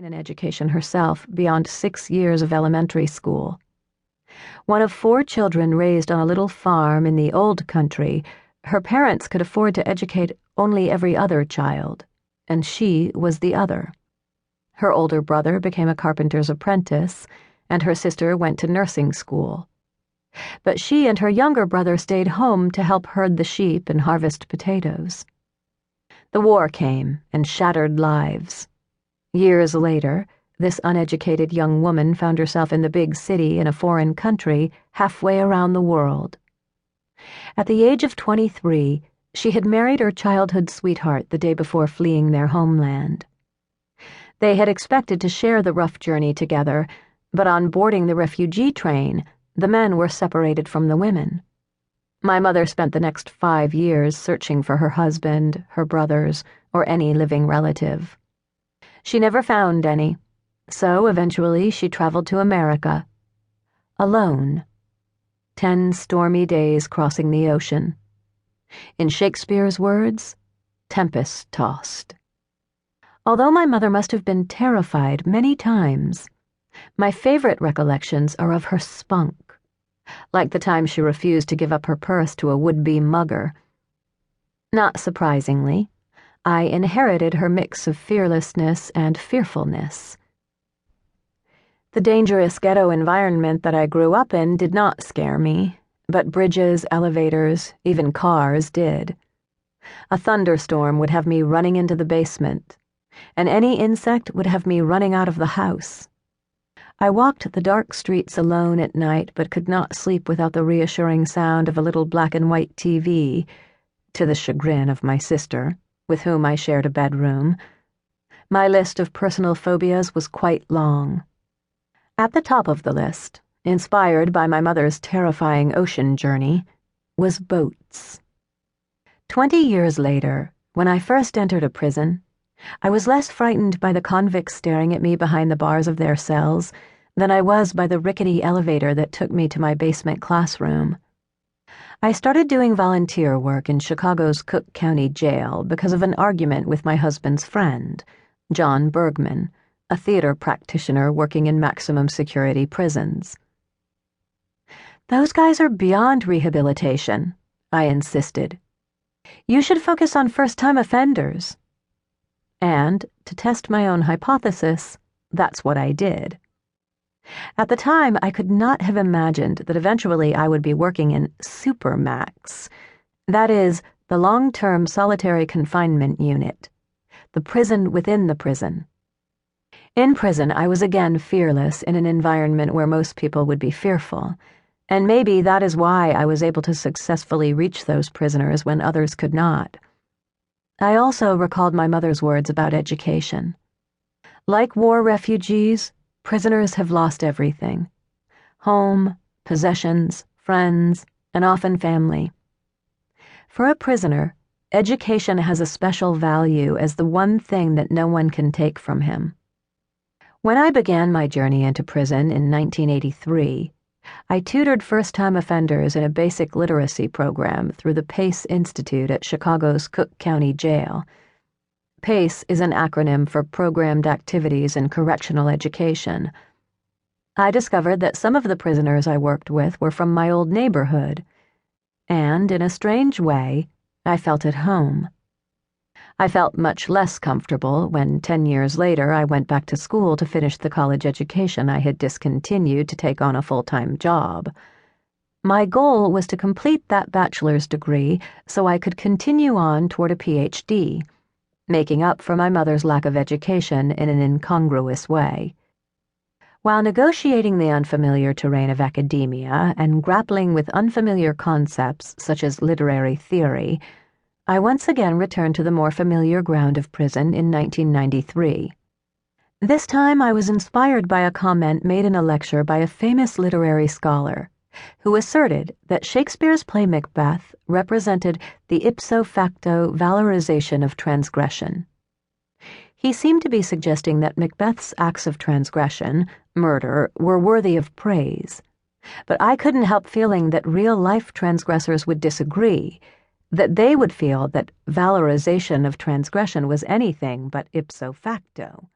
an education herself beyond 6 years of elementary school. One of 4 children raised on a little farm in the old country, her parents could afford to educate only every other child, and she was the other. Her older brother became a carpenter's apprentice, and her sister went to nursing school. But she and her younger brother stayed home to help herd the sheep and harvest potatoes. The war came and shattered lives. Years later, this uneducated young woman found herself in the big city in a foreign country halfway around the world. At the age of 23, she had married her childhood sweetheart the day before fleeing their homeland. They had expected to share the rough journey together, but on boarding the refugee train, the men were separated from the women. My mother spent the next 5 years searching for her husband, her brothers, or any living relative. She never found any, so eventually she traveled to America. Alone. 10 stormy days crossing the ocean. In Shakespeare's words, tempest-tossed. Although my mother must have been terrified many times, my favorite recollections are of her spunk, like the time she refused to give up her purse to a would-be mugger. Not surprisingly, I inherited her mix of fearlessness and fearfulness. The dangerous ghetto environment that I grew up in did not scare me, but bridges, elevators, even cars did. A thunderstorm would have me running into the basement, and any insect would have me running out of the house. I walked the dark streets alone at night, but could not sleep without the reassuring sound of a little black-and-white TV, to the chagrin of my sister, with whom I shared a bedroom. My list of personal phobias was quite long. At the top of the list, inspired by my mother's terrifying ocean journey, was boats. 20 years later, when I first entered a prison, I was less frightened by the convicts staring at me behind the bars of their cells than I was by the rickety elevator that took me to my basement classroom. I started doing volunteer work in Chicago's Cook County Jail because of an argument with my husband's friend, John Bergman, a theater practitioner working in maximum security prisons. "Those guys are beyond rehabilitation," I insisted. "You should focus on first-time offenders." And, to test my own hypothesis, that's what I did. At the time, I could not have imagined that eventually I would be working in supermax, that is, the long-term solitary confinement unit, the prison within the prison. In prison, I was again fearless in an environment where most people would be fearful, and maybe that is why I was able to successfully reach those prisoners when others could not. I also recalled my mother's words about education. Like war refugees, prisoners have lost everything: home, possessions, friends, and often family. For a prisoner, education has a special value as the one thing that no one can take from him. When I began my journey into prison in 1983, I tutored first-time offenders in a basic literacy program through the PACE Institute at Chicago's Cook County Jail. PACE is an acronym for Programmed Activities in Correctional Education. I discovered that some of the prisoners I worked with were from my old neighborhood, and, in a strange way, I felt at home. I felt much less comfortable when 10 years later I went back to school to finish the college education I had discontinued to take on a full-time job. My goal was to complete that bachelor's degree so I could continue on toward a PhD, making up for my mother's lack of education in an incongruous way. While negotiating the unfamiliar terrain of academia and grappling with unfamiliar concepts such as literary theory, I once again returned to the more familiar ground of prison in 1993. This time I was inspired by a comment made in a lecture by a famous literary scholar who asserted that Shakespeare's play Macbeth represented the ipso facto valorization of transgression. He seemed to be suggesting that Macbeth's acts of transgression, murder, were worthy of praise, but I couldn't help feeling that real-life transgressors would disagree, that they would feel that valorization of transgression was anything but ipso facto.